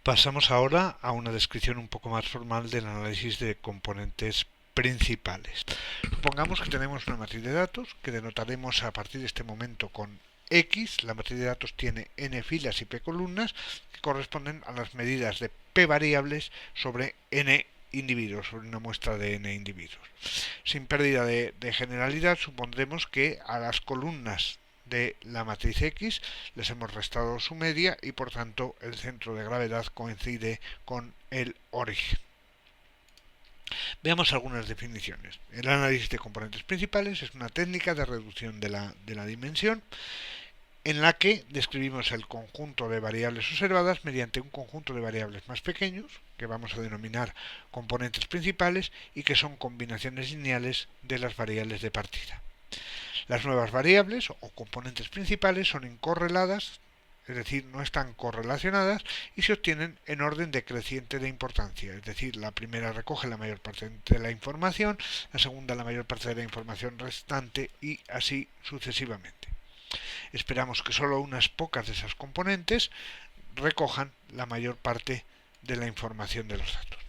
Pasamos ahora a una descripción un poco más formal del análisis de componentes principales. Supongamos que tenemos una matriz de datos que denotaremos a partir de este momento con X. La matriz de datos tiene n filas y p columnas que corresponden a las medidas de p variables sobre n individuos, sobre una muestra de n individuos. Sin pérdida de generalidad, supondremos que a las columnas de la matriz X les hemos restado su media y por tanto el centro de gravedad coincide con el origen. Veamos algunas definiciones. El análisis de componentes principales es una técnica de reducción de la dimensión en la que describimos el conjunto de variables observadas mediante un conjunto de variables más pequeños, que vamos a denominar componentes principales, y que son combinaciones lineales de las variables de partida. Las nuevas variables o componentes principales son incorreladas, es decir, no están correlacionadas y se obtienen en orden decreciente de importancia, es decir, la primera recoge la mayor parte de la información, la segunda la mayor parte de la información restante y así sucesivamente. Esperamos que solo unas pocas de esas componentes recojan la mayor parte de la información de los datos.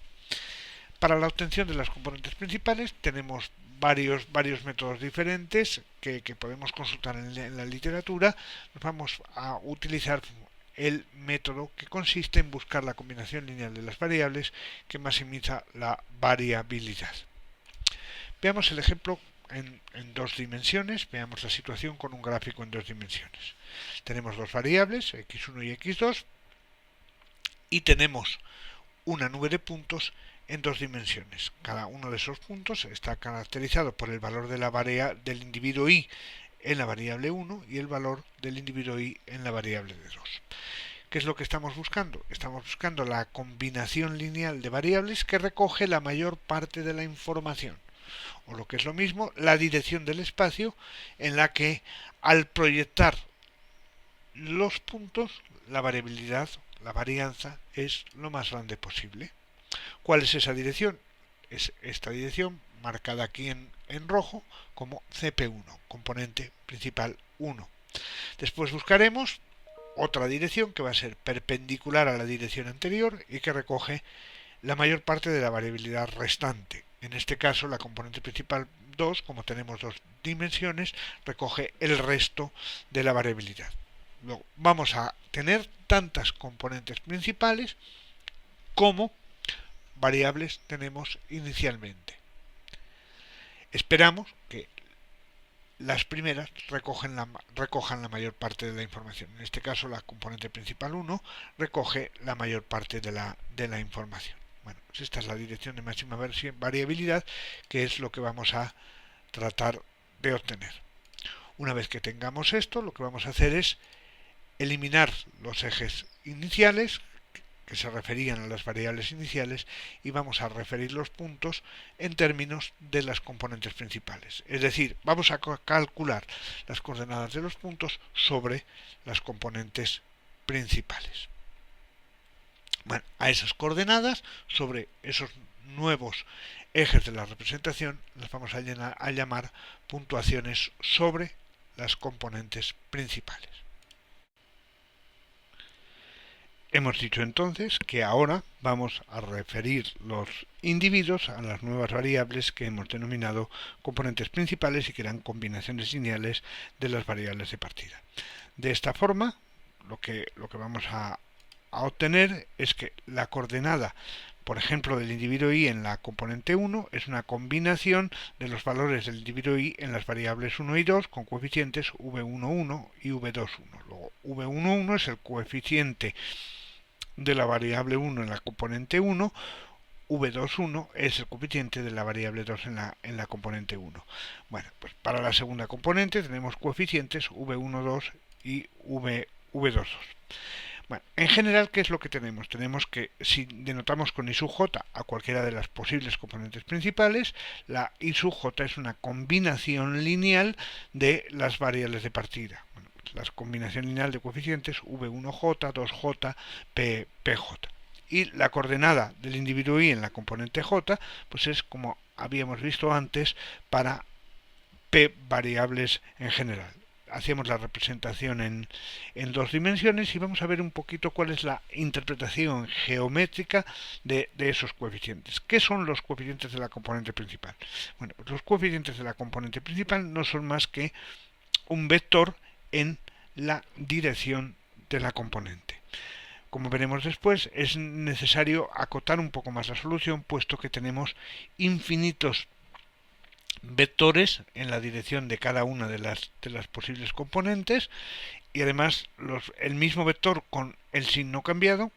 Para la obtención de las componentes principales tenemos varios métodos diferentes que podemos consultar en la literatura. Nos vamos a utilizar el método que consiste en buscar la combinación lineal de las variables que maximiza la variabilidad. Veamos el ejemplo en dos dimensiones. Veamos la situación con un gráfico en dos dimensiones. Tenemos dos variables, x1 y x2, y tenemos una nube de puntos en dos dimensiones. Cada uno de esos puntos está caracterizado por el valor de del individuo y en la variable 1 y el valor del individuo y en la variable de 2. ¿Qué es lo que estamos buscando? Estamos buscando la combinación lineal de variables que recoge la mayor parte de la información, o lo que es lo mismo, la dirección del espacio en la que al proyectar los puntos la variabilidad, la varianza es lo más grande posible. ¿Cuál es esa dirección? Es esta dirección marcada aquí en rojo como CP1, componente principal 1. Después buscaremos otra dirección que va a ser perpendicular a la dirección anterior y que recoge la mayor parte de la variabilidad restante. En este caso, la componente principal 2, como tenemos dos dimensiones, recoge el resto de la variabilidad. Luego, vamos a tener tantas componentes principales como variables tenemos inicialmente. Esperamos que las primeras recojan la mayor parte de la información. En este caso, la componente principal 1 recoge la mayor parte de la información. Bueno, pues esta es la dirección de máxima variabilidad, que es lo que vamos a tratar de obtener. Una vez que tengamos esto, lo que vamos a hacer es eliminar los ejes iniciales que se referían a las variables iniciales y vamos a referir los puntos en términos de las componentes principales. Es decir, vamos a calcular las coordenadas de los puntos sobre las componentes principales. Bueno, a esas coordenadas, sobre esos nuevos ejes de la representación, las vamos a llamar puntuaciones sobre las componentes principales. Hemos dicho entonces que ahora vamos a referir los individuos a las nuevas variables que hemos denominado componentes principales y que eran combinaciones lineales de las variables de partida. De esta forma, lo que vamos a obtener es que la coordenada, por ejemplo, del individuo y en la componente 1 es una combinación de los valores del individuo y en las variables 1 y 2 con coeficientes v11 y v21. Luego, v11 es el coeficiente de la variable 1 en la componente 1, v21 es el coeficiente de la variable 2 en la componente 1. Bueno, pues para la segunda componente tenemos coeficientes v12 y v22. Bueno, en general, ¿qué es lo que tenemos? Tenemos que, si denotamos con I sub j a cualquiera de las posibles componentes principales, la I sub j es una combinación lineal de las variables de partida. Bueno, la combinación lineal de coeficientes v1j, 2j, pj. Y la coordenada del individuo i en la componente j, pues es como habíamos visto antes para p variables en general. hacíamos la representación en dos dimensiones y vamos a ver un poquito cuál es la interpretación geométrica de esos coeficientes. ¿Qué son los coeficientes de la componente principal? Bueno, pues los coeficientes de la componente principal no son más que un vector en la dirección de la componente. Como veremos después, es necesario acotar un poco más la solución, puesto que tenemos infinitos vectores en la dirección de cada una de las posibles componentes y además el mismo vector con el signo cambiado,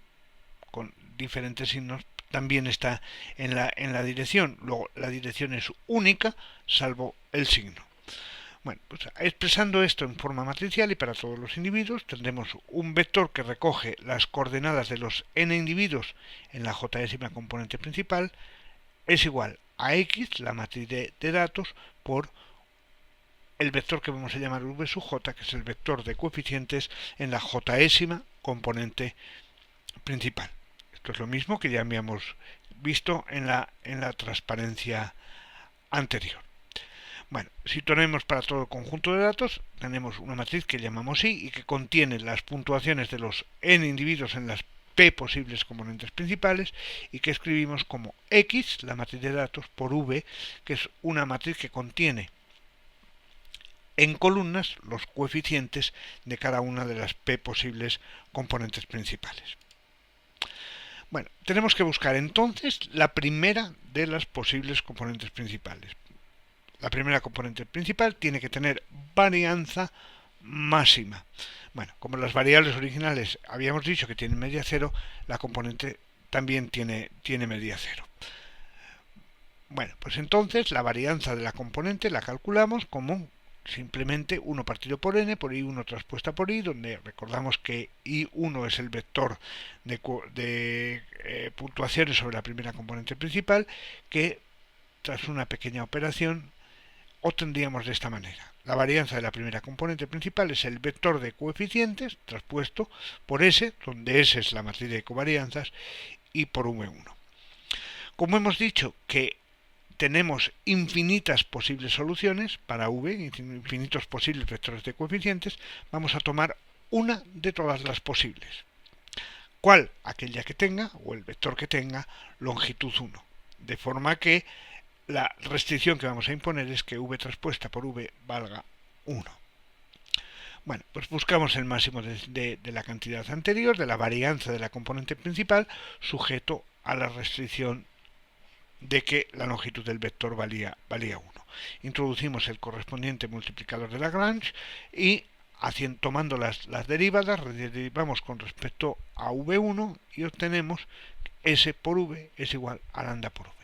con diferentes signos, también está en la dirección. Luego la dirección es única, salvo el signo. Bueno, pues expresando esto en forma matricial y para todos los individuos, tendremos un vector que recoge las coordenadas de los n individuos en la jésima componente principal, es igual a x, la matriz de datos, por el vector que vamos a llamar v sub j, que es el vector de coeficientes en la jésima componente principal. Esto es lo mismo que ya habíamos visto en la transparencia anterior. Bueno, si tenemos para todo el conjunto de datos, tenemos una matriz que llamamos I y que contiene las puntuaciones de los n individuos en las p posibles componentes principales y que escribimos como X, la matriz de datos, por V, que es una matriz que contiene en columnas los coeficientes de cada una de las p posibles componentes principales. Bueno, tenemos que buscar entonces la primera de las posibles componentes principales. La primera componente principal tiene que tener varianza máxima. Bueno, como las variables originales habíamos dicho que tienen media cero, la componente también tiene media cero. Bueno, pues entonces la varianza de la componente la calculamos como simplemente 1 partido por n por i1 transpuesta por i, donde recordamos que i1 es el vector de puntuaciones sobre la primera componente principal, que tras una pequeña operación obtendríamos de esta manera. La varianza de la primera componente principal es el vector de coeficientes transpuesto por S, donde S es la matriz de covarianzas, y por V1. Como hemos dicho que tenemos infinitas posibles soluciones para V, infinitos posibles vectores de coeficientes, vamos a tomar una de todas las posibles. ¿Cuál? Aquella que tenga, o el vector que tenga, longitud 1. De forma que la restricción que vamos a imponer es que V transpuesta por V valga 1. Bueno, pues buscamos el máximo de la cantidad anterior, de la varianza de la componente principal, sujeto a la restricción de que la longitud del vector valía 1. Introducimos el correspondiente multiplicador de Lagrange y tomando las derivadas, derivamos con respecto a V1 y obtenemos S por V es igual a lambda por V.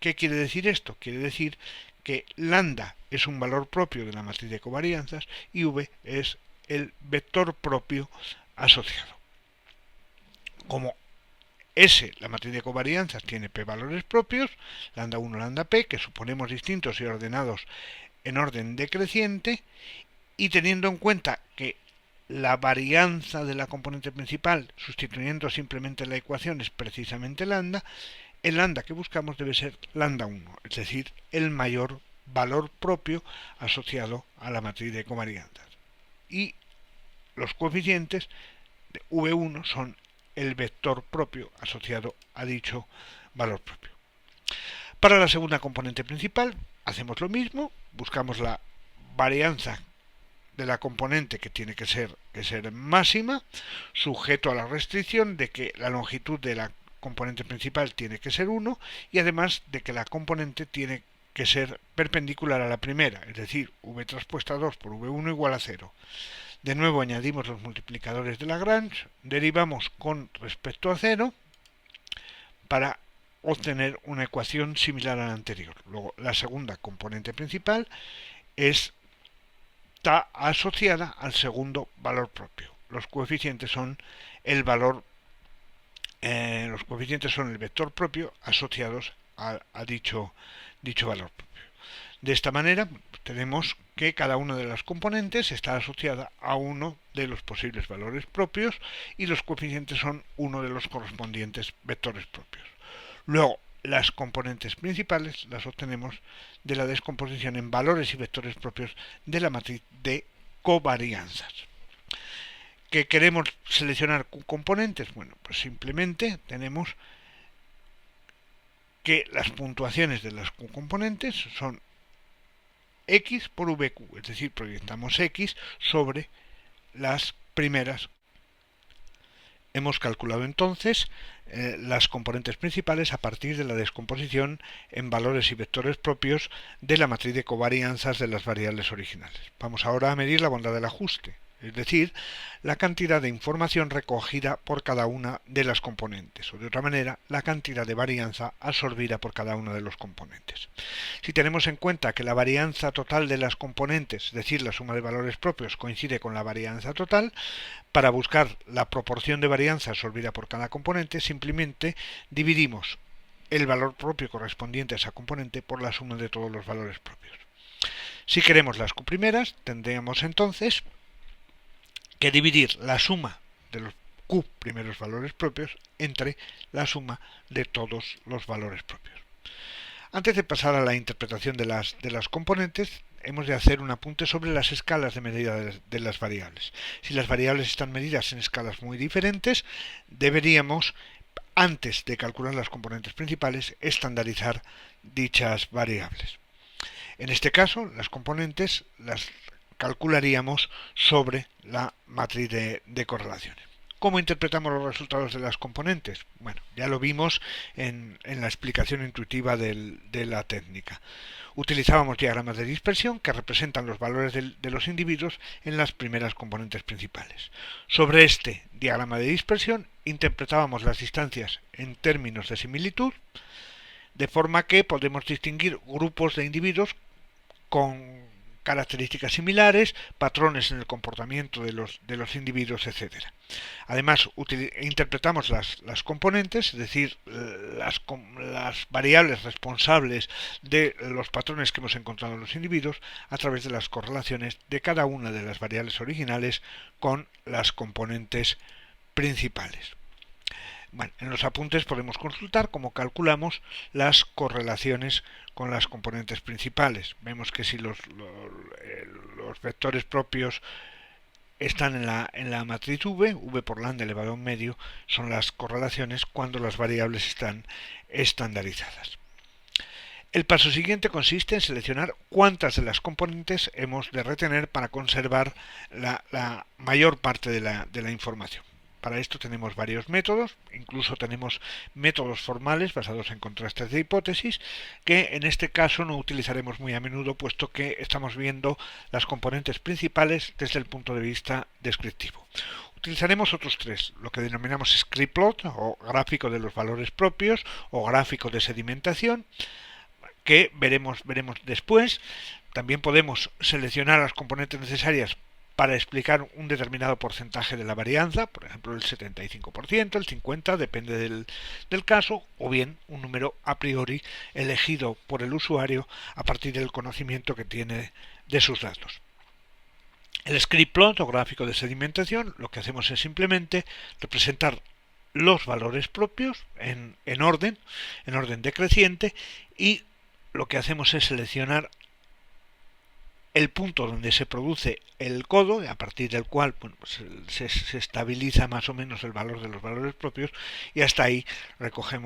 ¿Qué quiere decir esto? Quiere decir que lambda es un valor propio de la matriz de covarianzas y V es el vector propio asociado. Como S, la matriz de covarianzas, tiene P valores propios, lambda 1, lambda P, que suponemos distintos y ordenados en orden decreciente, y teniendo en cuenta que la varianza de la componente principal, sustituyendo simplemente la ecuación, es precisamente lambda, el lambda que buscamos debe ser lambda 1, es decir, el mayor valor propio asociado a la matriz de covarianzas. Y los coeficientes de V1 son el vector propio asociado a dicho valor propio. Para la segunda componente principal hacemos lo mismo, buscamos la varianza de la componente que tiene que ser máxima, sujeto a la restricción de que la longitud de la componente principal tiene que ser 1 y además de que la componente tiene que ser perpendicular a la primera, es decir, V transpuesta 2 por V1 igual a 0. De nuevo añadimos los multiplicadores de Lagrange, derivamos con respecto a 0 para obtener una ecuación similar a la anterior. Luego, la segunda componente principal está asociada al segundo valor propio. Los coeficientes son el vector propio asociados a dicho valor propio. De esta manera tenemos que cada una de las componentes está asociada a uno de los posibles valores propios y los coeficientes son uno de los correspondientes vectores propios. Luego, las componentes principales las obtenemos de la descomposición en valores y vectores propios de la matriz de covarianzas. ¿Que queremos seleccionar componentes? Bueno, pues simplemente tenemos que las puntuaciones de las componentes son x por vq, es decir, proyectamos x sobre las primeras. Hemos calculado entonces las componentes principales a partir de la descomposición en valores y vectores propios de la matriz de covarianzas de las variables originales. Vamos ahora a medir la bondad del ajuste, es decir, la cantidad de información recogida por cada una de las componentes, o de otra manera, la cantidad de varianza absorbida por cada uno de los componentes. Si tenemos en cuenta que la varianza total de las componentes, es decir, la suma de valores propios, coincide con la varianza total, para buscar la proporción de varianza absorbida por cada componente, simplemente dividimos el valor propio correspondiente a esa componente por la suma de todos los valores propios. Si queremos las Q primeras, tendríamos entonces que dividir la suma de los Q primeros valores propios entre la suma de todos los valores propios. Antes de pasar a la interpretación de las componentes, hemos de hacer un apunte sobre las escalas de medida de las variables. Si las variables están medidas en escalas muy diferentes, deberíamos, antes de calcular las componentes principales, estandarizar dichas variables. En este caso, las componentes las calcularíamos sobre la matriz de correlaciones. ¿Cómo interpretamos los resultados de las componentes? Bueno, ya lo vimos en la explicación intuitiva de la técnica. Utilizábamos diagramas de dispersión que representan los valores de los individuos en las primeras componentes principales. Sobre este diagrama de dispersión interpretábamos las distancias en términos de similitud, de forma que podemos distinguir grupos de individuos con características similares, patrones en el comportamiento de los individuos, etc. Además, interpretamos las componentes, es decir, las variables responsables de los patrones que hemos encontrado en los individuos, a través de las correlaciones de cada una de las variables originales con las componentes principales. Bueno, en los apuntes podemos consultar cómo calculamos las correlaciones con las componentes principales. Vemos que si los vectores propios están en la matriz V por lambda elevado a un medio, son las correlaciones cuando las variables están estandarizadas. El paso siguiente consiste en seleccionar cuántas de las componentes hemos de retener para conservar la mayor parte de la información. Para esto tenemos varios métodos, incluso tenemos métodos formales basados en contrastes de hipótesis, que en este caso no utilizaremos muy a menudo, puesto que estamos viendo las componentes principales desde el punto de vista descriptivo. Utilizaremos otros tres, lo que denominamos script-plot, o gráfico de los valores propios, o gráfico de sedimentación, que veremos después. También podemos seleccionar las componentes necesarias para explicar un determinado porcentaje de la varianza, por ejemplo el 75%, el 50%, depende del caso, o bien un número a priori elegido por el usuario a partir del conocimiento que tiene de sus datos. El script plot o gráfico de sedimentación, lo que hacemos es simplemente representar los valores propios en orden decreciente, y lo que hacemos es seleccionar el punto donde se produce el codo, a partir del cual se estabiliza más o menos el valor de los valores propios, y hasta ahí recogemos